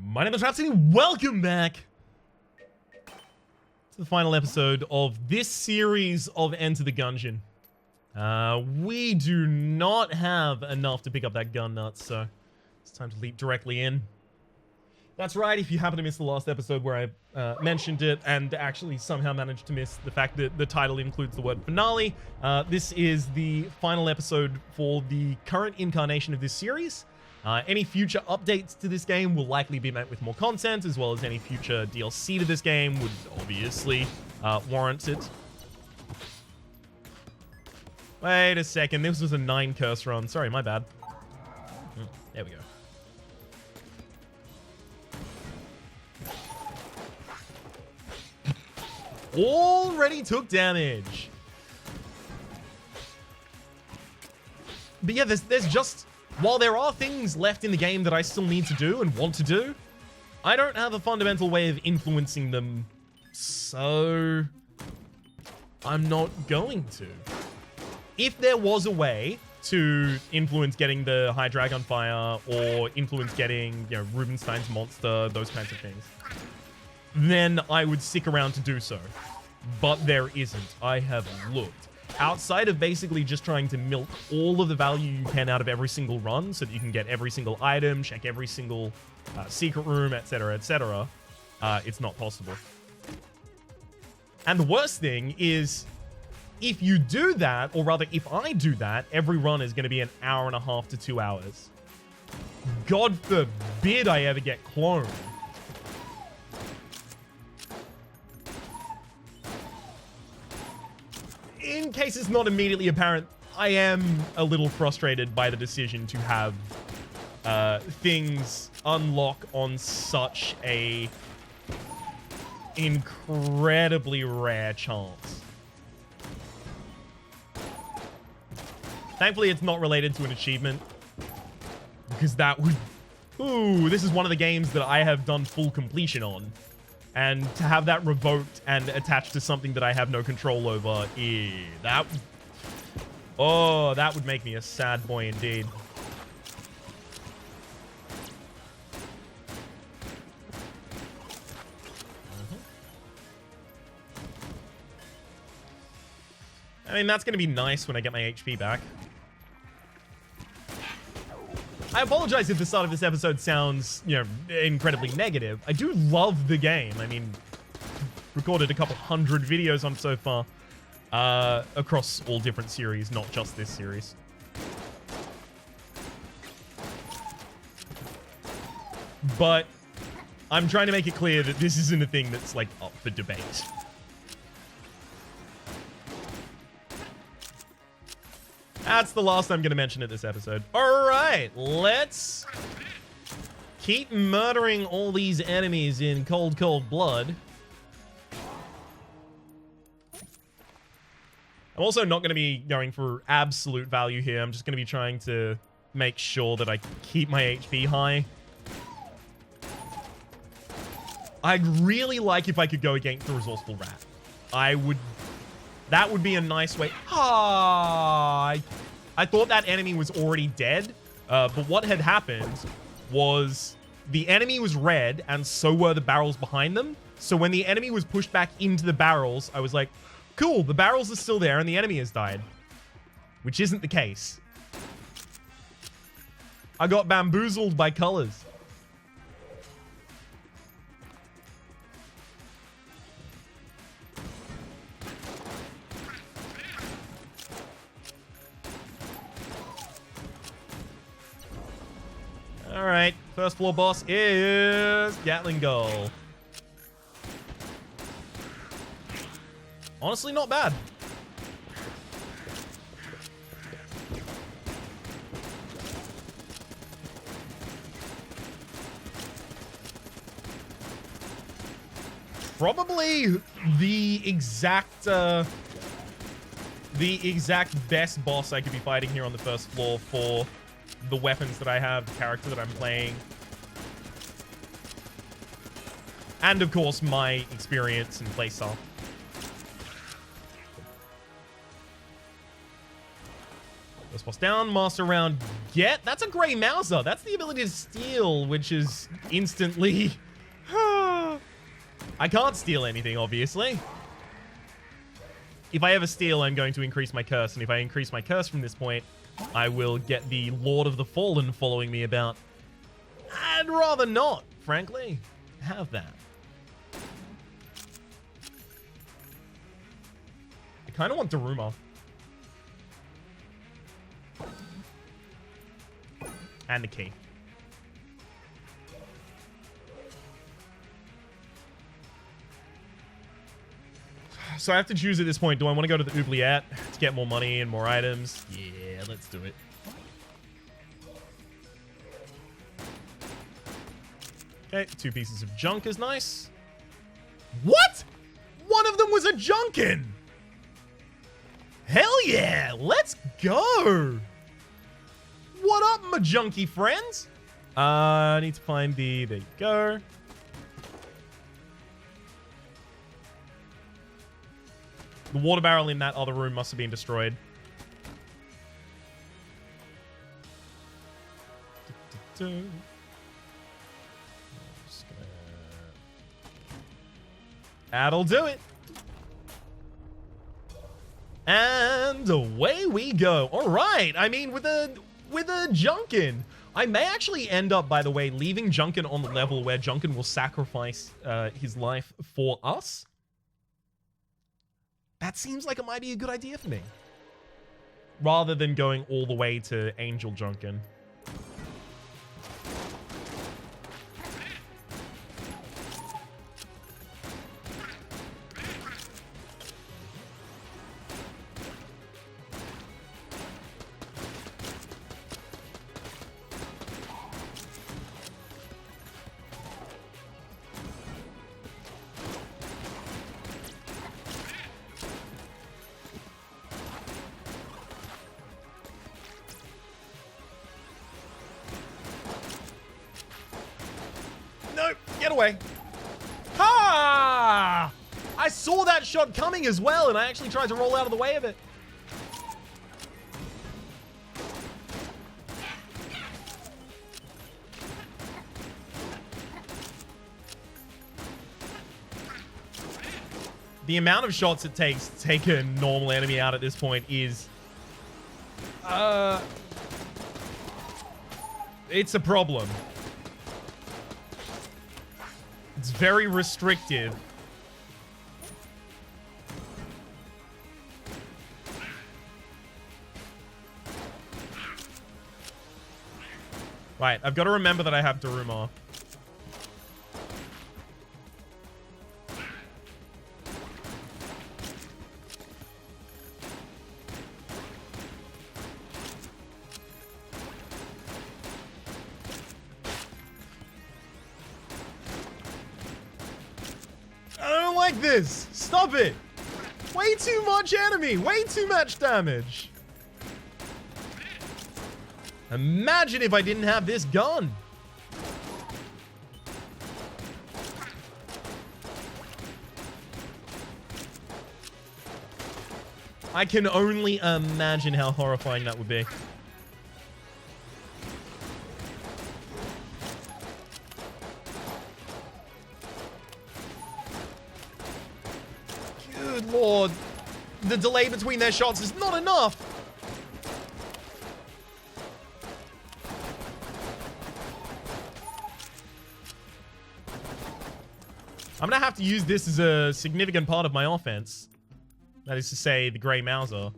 My name is Rhapsody. Welcome back to the final episode of this series of Enter the Gungeon. We do not have enough to pick up that gun nut, so it's time to leap directly in. That's right, if you happen to miss the last episode where I mentioned it and actually somehow managed to miss the fact that the title includes the word finale, this is the final episode for the current incarnation of this series. Any future updates to this game will likely be met with more content, as well as any future DLC to this game would obviously warrant it. Wait a second, this was a 9 curse run. Sorry, my bad. There we go. Already took damage. But yeah, there's just... While there are things left in the game that I still need to do and want to do, I don't have a fundamental way of influencing them, so I'm not going to. If there was a way to influence getting the high dragon fire or influence getting, you know, Rubinstein's monster, those kinds of things, then I would stick around to do so. But there isn't. I have looked. Outside of basically just trying to milk all of the value you can out of every single run so that you can get every single item, check every single secret room, etc., it's not possible. And the worst thing is, if you do that, or rather if I do that, every run is going to be an hour and a half to 2 hours. God forbid I ever get cloned. In case it's not immediately apparent, I am a little frustrated by the decision to have things unlock on such a incredibly rare chance. Thankfully, it's not related to an achievement, because that would... Ooh, this is one of the games that I have done full completion on. And to have that revoked and attached to something that I have no control over, that would make me a sad boy indeed. I mean, that's going to be nice when I get my HP back. I apologize if the start of this episode sounds, you know, incredibly negative. I do love the game. I mean, recorded a couple hundred videos on it so far, across all different series, not just this series. But I'm trying to make it clear that this isn't a thing that's, like, up for debate. That's the last I'm going to mention it this episode. All right, let's keep murdering all these enemies in cold, cold blood. I'm also not going to be going for absolute value here. I'm just going to be trying to make sure that I keep my HP high. I'd really like if I could go against the resourceful rat. That would be a nice way. I thought that enemy was already dead, but what had happened was the enemy was red, and so were the barrels behind them. So when the enemy was pushed back into the barrels, I was like, cool, the barrels are still there, and the enemy has died. Which isn't the case. I got bamboozled by colors. Alright, first floor boss is Gatling Gull. Honestly, not bad. Probably the exact best boss I could be fighting here on the first floor for the weapons that I have, the character that I'm playing. And of course, my experience and playstyle. First boss down, master round, get. That's a Grey Mouser. That's the ability to steal, which is instantly... I can't steal anything, obviously. If I ever steal, I'm going to increase my curse. And if I increase my curse from this point, I will get the Lord of the Fallen following me about. I'd rather not, frankly, have that. I kind of want Daruma. And the key. So I have to choose at this point. Do I want to go to the oubliette to get more money and more items? Yeah, let's do it. Okay, 2 pieces of junk is nice. What? One of them was a Junkin! Hell yeah! Let's go! What up, my junkie friends? I need to find the... There you go. The water barrel in that other room must have been destroyed. That'll do it. And away we go. All right. I mean, with a Junkin, I may actually end up, by the way, leaving Junkin on the level where Junkin will sacrifice his life for us. That seems like it might be a good idea for me. Rather than going all the way to Angel Drunken. Get away. Ha! I saw that shot coming as well, and I actually tried to roll out of the way of it. The amount of shots it takes to take a normal enemy out at this point is... it's a problem. It's very restrictive. Right, I've got to remember that I have Daruma. This. Stop it. Way too much enemy. Way too much damage. Imagine if I didn't have this gun. I can only imagine how horrifying that would be. Lord, the delay between their shots is not enough. I'm gonna have to use this as a significant part of my offense. That is to say, the Grey Mouser.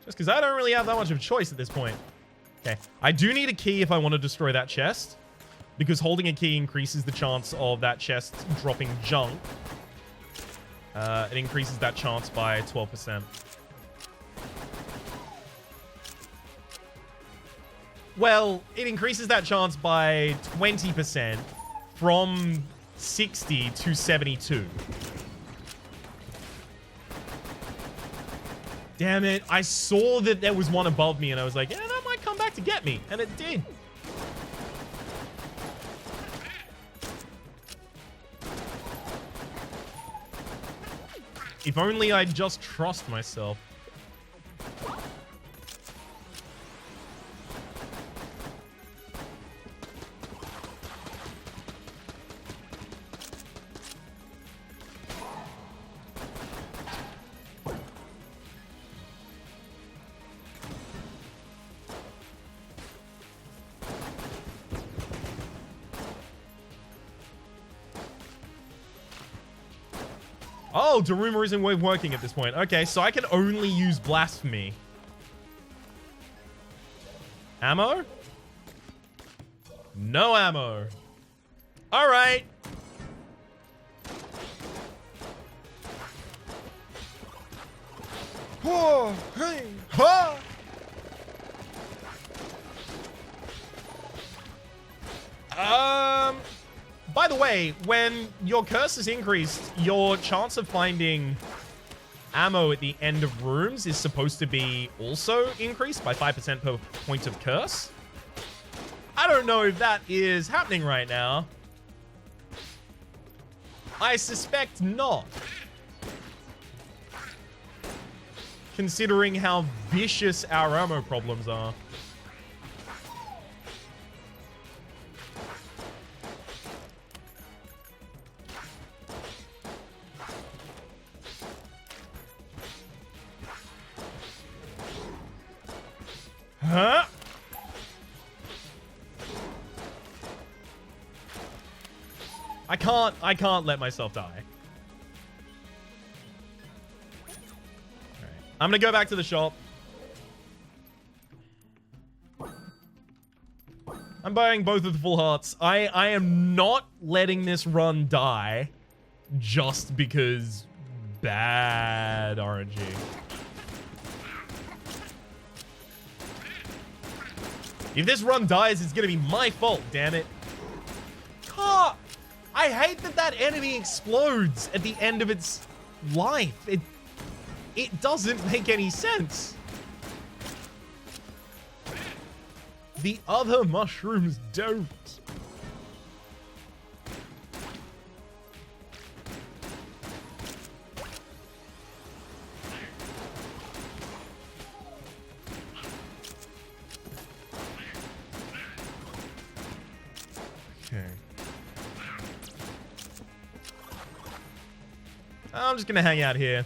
Just because I don't really have that much of a choice at this point. Okay, I do need a key if I want to destroy that chest, because holding a key increases the chance of that chest dropping junk. It increases that chance by 12%. Well, it increases that chance by 20% from 60 to 72. Damn it, I saw that there was one above me and I was like, yeah, that might come back to get me. And it did. If only I'd just trust myself. Oh, Daruma isn't working at this point. Okay, so I can only use Blasphemy. Ammo? No ammo. All right. Oh, hey, ha! By the way, when your curse is increased, your chance of finding ammo at the end of rooms is supposed to be also increased by 5% per point of curse. I don't know if that is happening right now. I suspect not. Considering how vicious our ammo problems are. Huh? I can't let myself die. All right. I'm gonna go back to the shop. I'm buying both of the full hearts. I am not letting this run die just because bad RNG. If this run dies, it's gonna be my fault, damn it. God, I hate that that enemy explodes at the end of its life. It doesn't make any sense. The other mushrooms don't. Okay. I'm just gonna hang out here.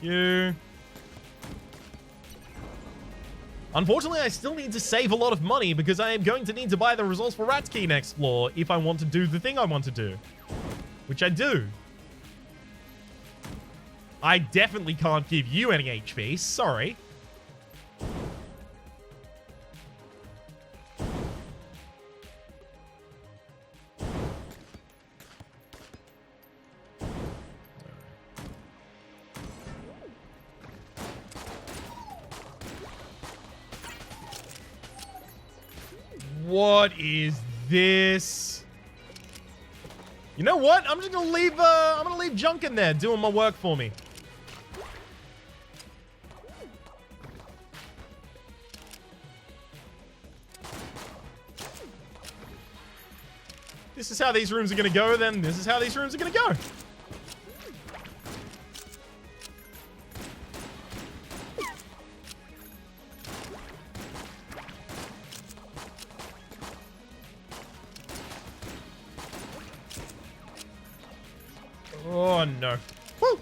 You. Unfortunately, I still need to save a lot of money because I am going to need to buy the results for Rhapsody next floor if I want to do the thing I want to do. Which I do. I definitely can't give you any HP. Sorry. What is this? You know what? I'm just gonna leave. I'm gonna leave Drunken there doing my work for me. This is how these rooms are gonna go. Then this is how these rooms are gonna go. Oh, no. Woo!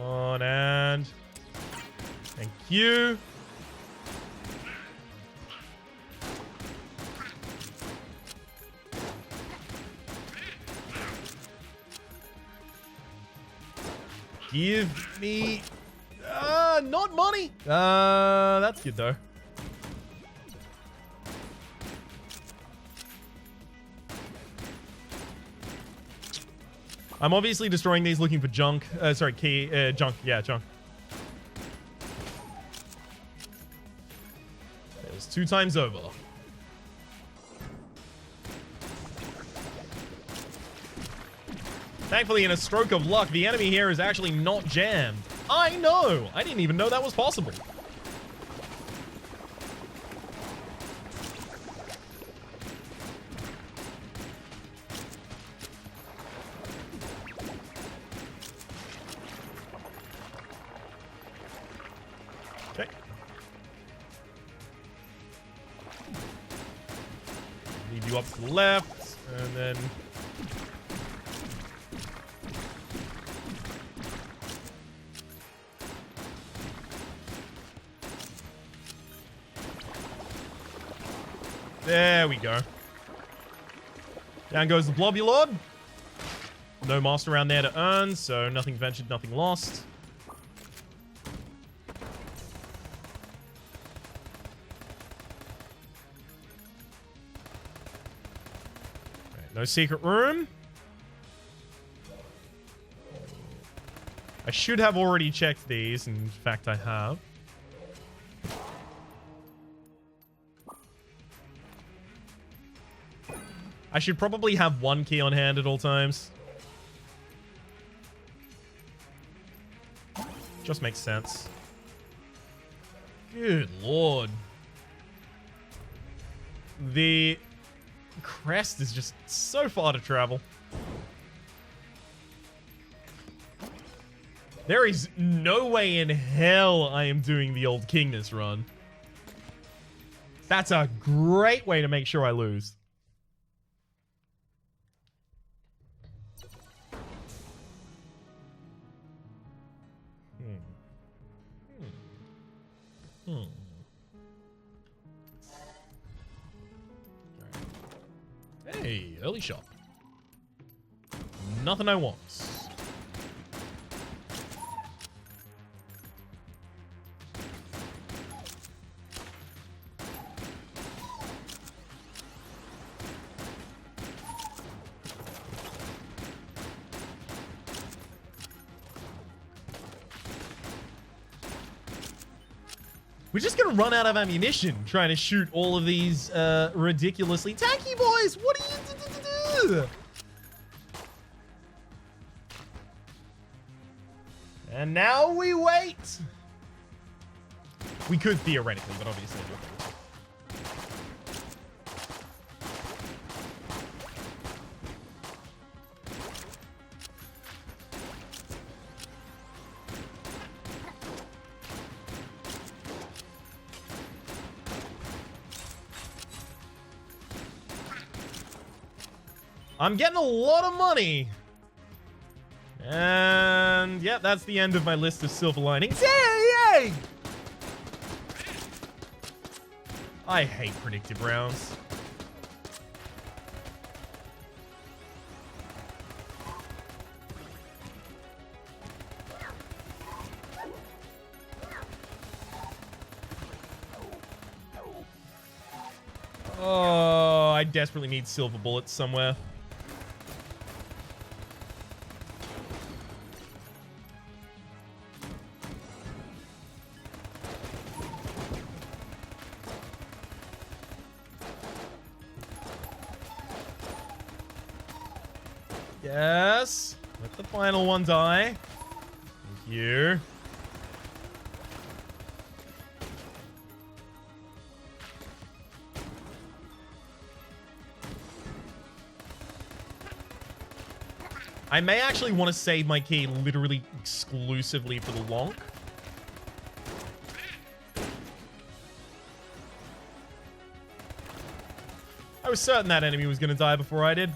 On and... Thank you. Give me... not money. That's good, though. I'm obviously destroying these looking for junk. Sorry, junk. Yeah, junk. It was 2 times over. Thankfully, in a stroke of luck, the enemy here is actually not jammed. I know! I didn't even know that was possible. Lead you up to the left, and then... There we go. Down goes the Blobulord. No master around there to earn, so nothing ventured, nothing lost. Right, no secret room. I should have already checked these. In fact, I have. I should probably have one key on hand at all times. Just makes sense. Good lord. The crest is just so far to travel. There is no way in hell I am doing the old king this run. That's a great way to make sure I lose. Hey, early shop. Nothing I want. We're just gonna run out of ammunition trying to shoot all of these ridiculously tanky boys. What are you do? And now we wait. We could theoretically, but obviously not. I'm getting a lot of money. And yeah, that's the end of my list of silver linings. Yay! I hate predictive rounds. Oh, I desperately need silver bullets somewhere. Yes. Let the final one die. Thank you. I may actually want to save my key literally exclusively for the lonk. I was certain that enemy was going to die before I did.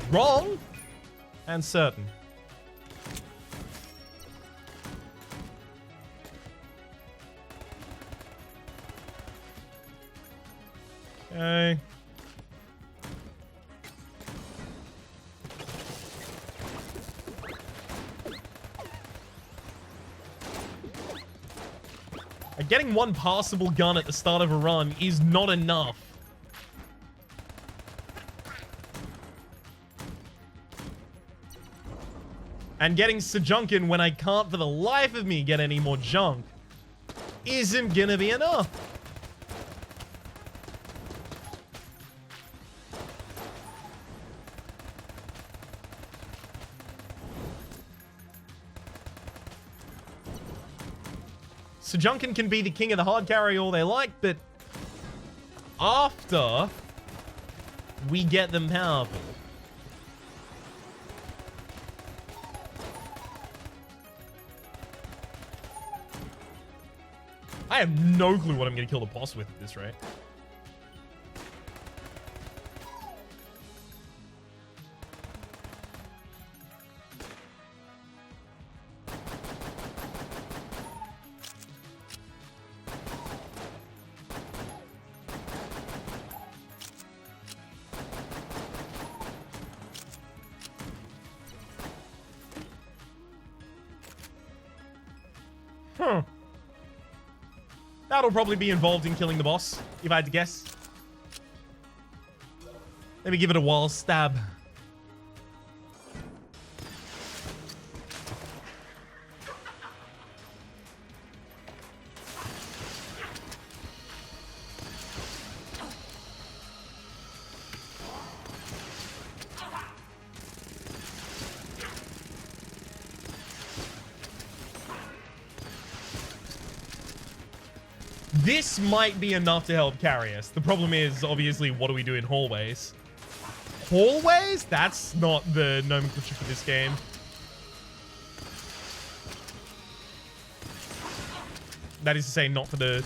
Wrong and certain. Okay. Getting one passable gun at the start of a run is not enough. And getting Drunken when I can't for the life of me get any more junk isn't gonna be enough. Drunken can be the king of the hard carry all they like, but after we get them powerful. I have no clue what I'm going to kill the boss with at this rate. Huh. That'll probably be involved in killing the boss, if I had to guess. Let me give it a wild stab. This might be enough to help carry us. The problem is, obviously, what do we do in hallways? Hallways? That's not the nomenclature for this game. That is to say, not for the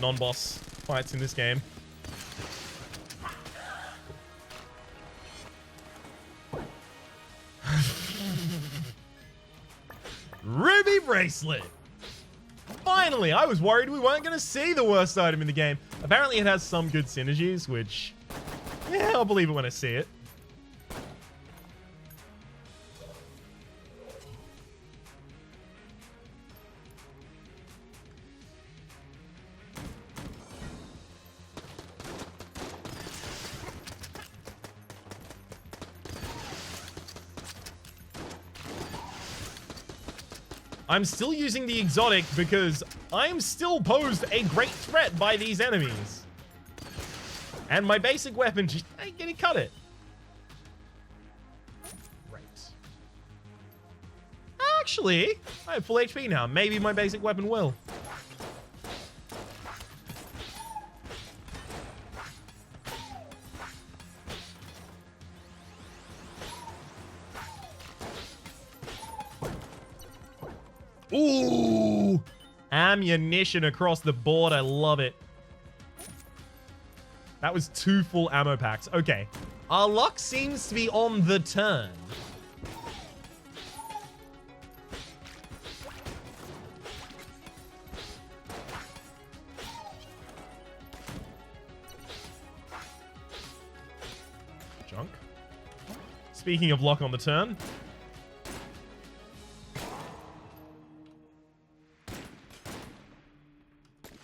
non-boss fights in this game. Ruby bracelet! Finally, I was worried we weren't going to see the worst item in the game. Apparently it has some good synergies, which, yeah, I'll believe it when I see it. I'm still using the exotic because I'm still posed a great threat by these enemies. And my basic weapon just ain't gonna cut it. Right. Actually, I have full HP now. Maybe my basic weapon will. Ooh! Ammunition across the board. I love it. That was 2 full ammo packs. Okay. Our luck seems to be on the turn. Junk. Speaking of luck on the turn.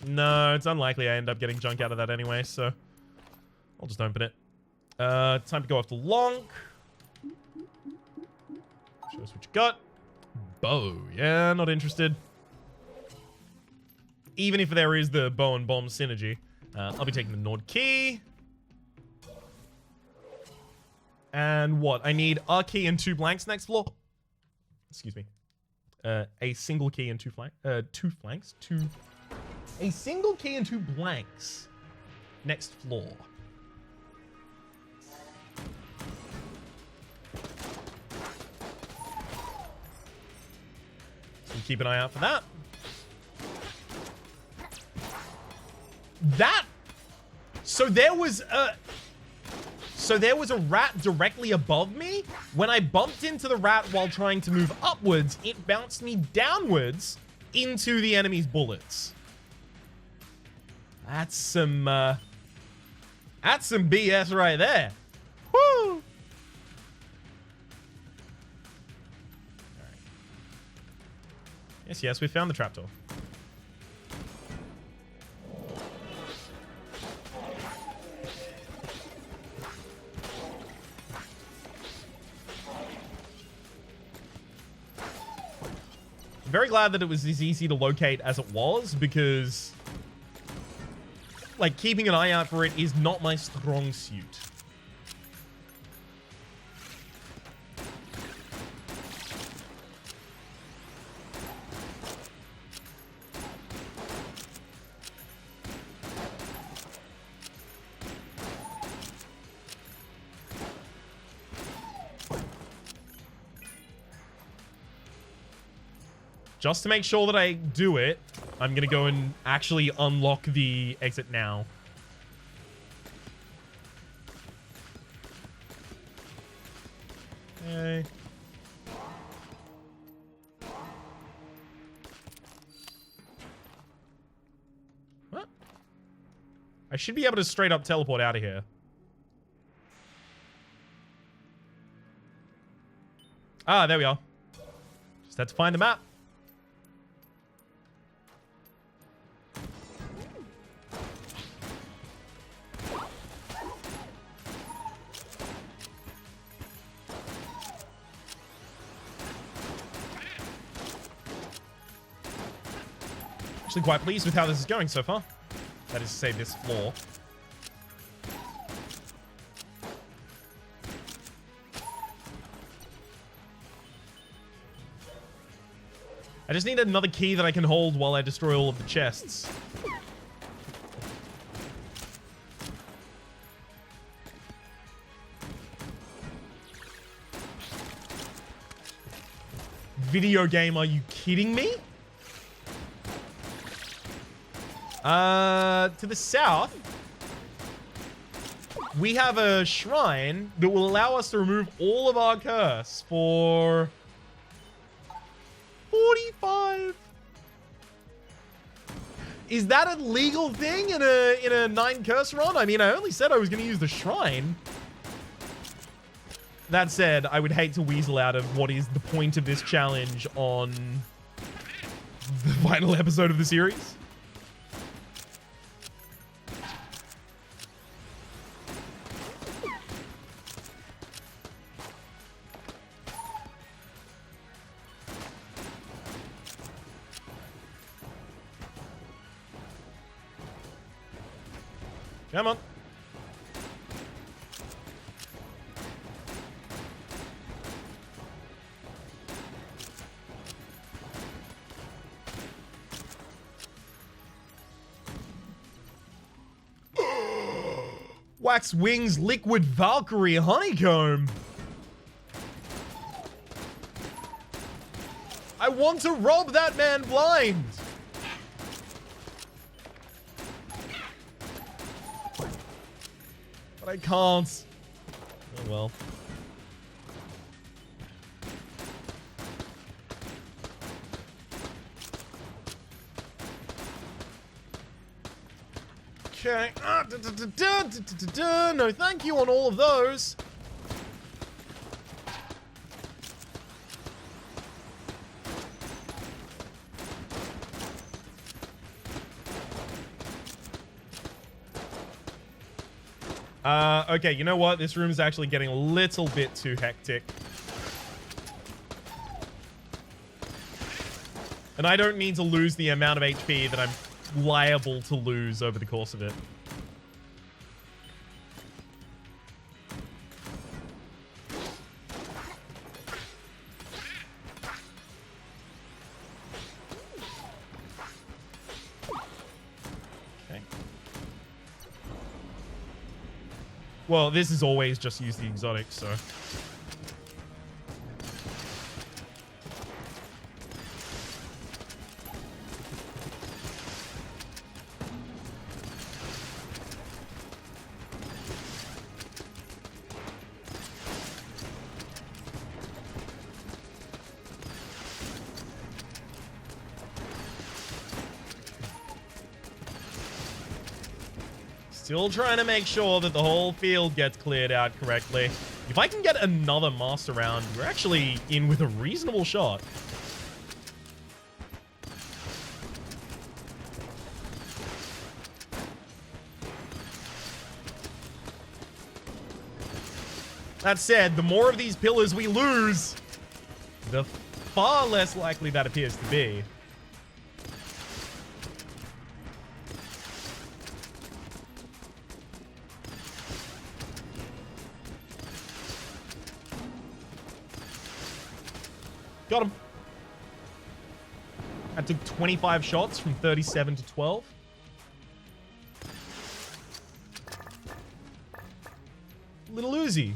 No, it's unlikely I end up getting junk out of that anyway, so I'll just open it. Time to go after Lonk. Show us what you got. Bow. Yeah, not interested. Even if there is the bow and bomb synergy. I'll be taking the Nord key. And what? I need a key and 2 blanks next floor. Excuse me. A single key and 2 flanks. A single key and 2 blanks. Next floor. So keep an eye out for that. So there was a rat directly above me. When I bumped into the rat while trying to move upwards, it bounced me downwards into the enemy's bullets. That's some BS right there. Woo! All right. Yes, we found the trapdoor. I'm very glad that it was as easy to locate as it was, because like, keeping an eye out for it is not my strong suit. Just to make sure that I do it, I'm going to go and actually unlock the exit now. Okay. What? I should be able to straight up teleport out of here. Ah, there we are. Just had to find the map. Actually quite pleased with how this is going so far. That is to say, this floor. I just need another key that I can hold while I destroy all of the chests. Video game, are you kidding me? To the south, we have a shrine that will allow us to remove all of our curse for 45. Is that a legal thing in a 9 curse run? I mean, I only said I was going to use the shrine. That said, I would hate to weasel out of what is the point of this challenge on the final episode of the series. Come on. Wax Wings Liquid Valkyrie Honeycomb. I want to rob that man blind. But I can't. Oh well. Okay. No, thank you on all of those. Okay, you know what? This room is actually getting a little bit too hectic. And I don't need to lose the amount of HP that I'm liable to lose over the course of it. Okay. Well, this is always just use the exotic, so... Still trying to make sure that the whole field gets cleared out correctly. If I can get another master round, we're actually in with a reasonable shot. That said, the more of these pillars we lose, the far less likely that appears to be. Got him. I took 25 shots from 37 to 12. Little Uzi.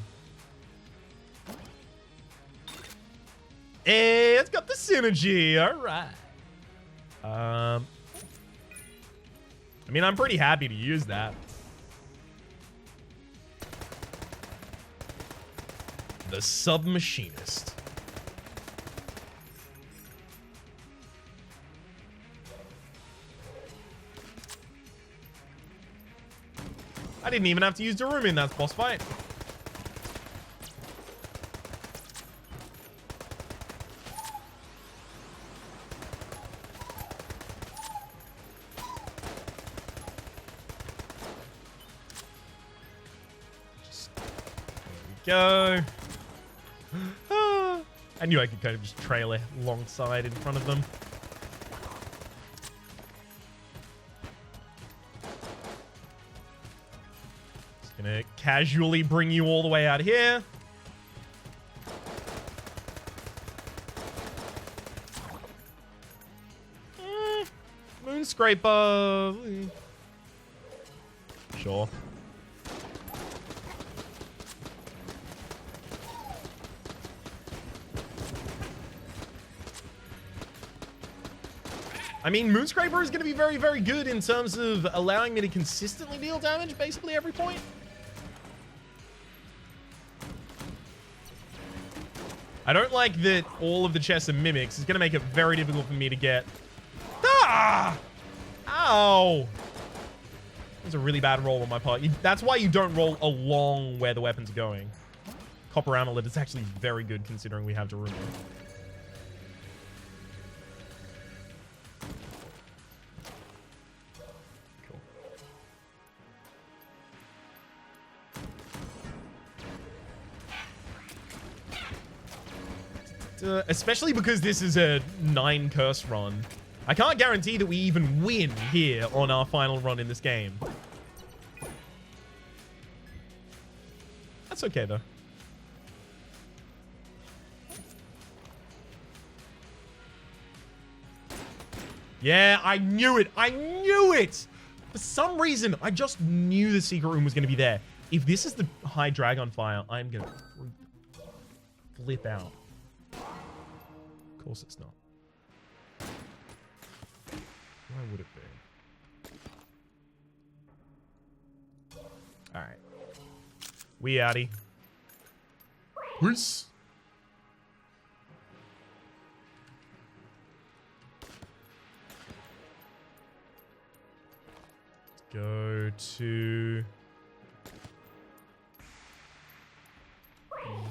Hey, it's got the synergy. All right. I mean, I'm pretty happy to use that. The Submachinist. I didn't even have to use Darumi in that boss fight. There we go. I knew I could kind of just trail alongside in front of them. Gonna casually bring you all the way out here. Moonscraper. Sure. I mean, Moonscraper is going to be very, very good in terms of allowing me to consistently deal damage basically every point. I don't like that all of the chests are mimics. It's going to make it very difficult for me to get... Ah! Ow! That was a really bad roll on my part. That's why you don't roll along where the weapon's going. Copper Amulet is actually very good considering we have to remove. Especially because this is a 9 curse run. I can't guarantee that we even win here on our final run in this game. That's okay, though. Yeah, I knew it. I knew it. For some reason, I just knew the secret room was going to be there. If this is the high dragon fire, I'm going to flip out. Of course it's not. Why would it be? Alright. We outie. Peace. Let's go to...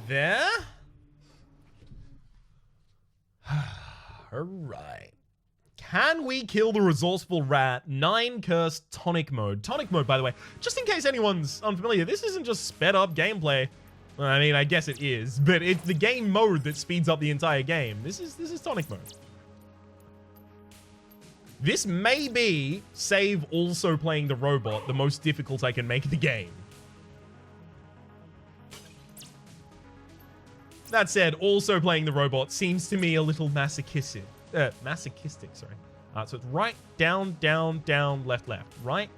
there? Alright. Can we kill the resourceful rat? 9 curse Tonic Mode. Tonic Mode, by the way, just in case anyone's unfamiliar, this isn't just sped up gameplay. I mean, I guess it is, but it's the game mode that speeds up the entire game. This is Tonic Mode. This may be, save also playing the robot, the most difficult I can make the game. That said, also playing the robot seems to me a little masochistic. Sorry. So it's right, down, down, down, left, left. Right.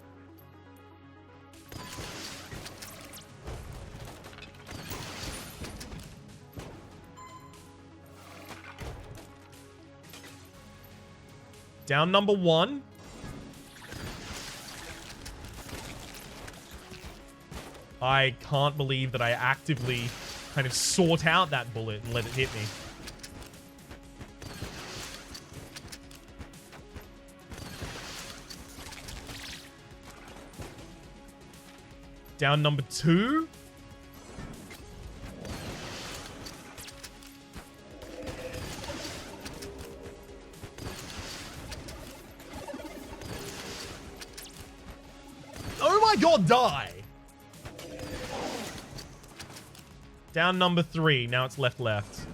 Down number 1. I can't believe that I actively kind of sought out that bullet and let it hit me. Down number 2. Oh my god, die! Down number 3. Now it's left, left.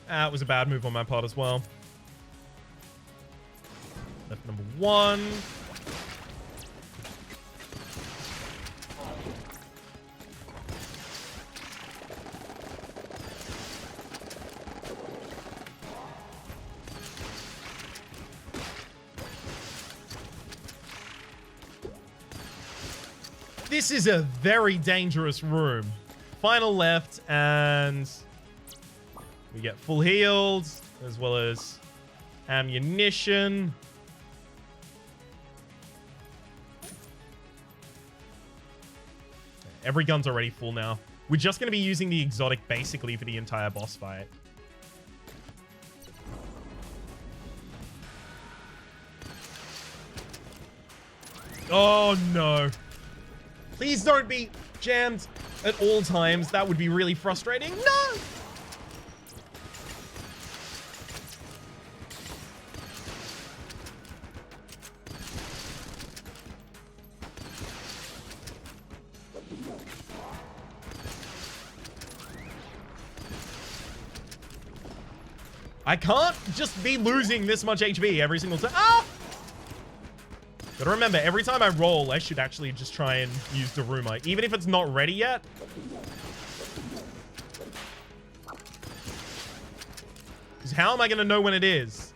That was a bad move on my part as well. Left number 1. This is a very dangerous room. Final left, and we get full healed, as well as ammunition. Every gun's already full now. We're just going to be using the exotic basically for the entire boss fight. Oh, no. Please don't be jammed at all times. That would be really frustrating. No! I can't just be losing this much HP every single time. Ah! Gotta remember, every time I roll, I should actually just try and use Daruma, even if it's not ready yet. Because how am I gonna know when it is?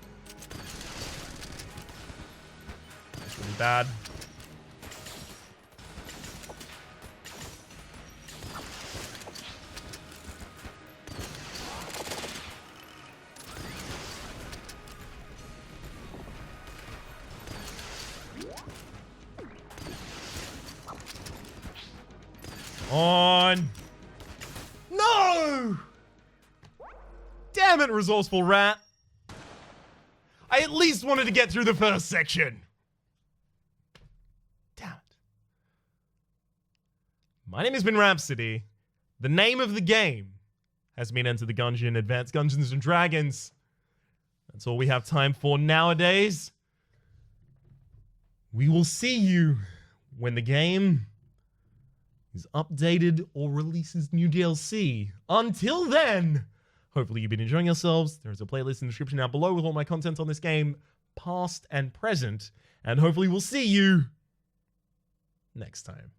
That's really bad. On. No! Damn it, resourceful rat. I at least wanted to get through the first section. Damn it. My name has been Rhapsody. The name of the game has been Enter the Gungeon Advanced Gungeons and Dragons. That's all we have time for nowadays. We will see you when the game is updated or releases new DLC. Until then, hopefully you've been enjoying yourselves. There is a playlist in the description down below with all my content on this game, past and present. And hopefully we'll see you next time.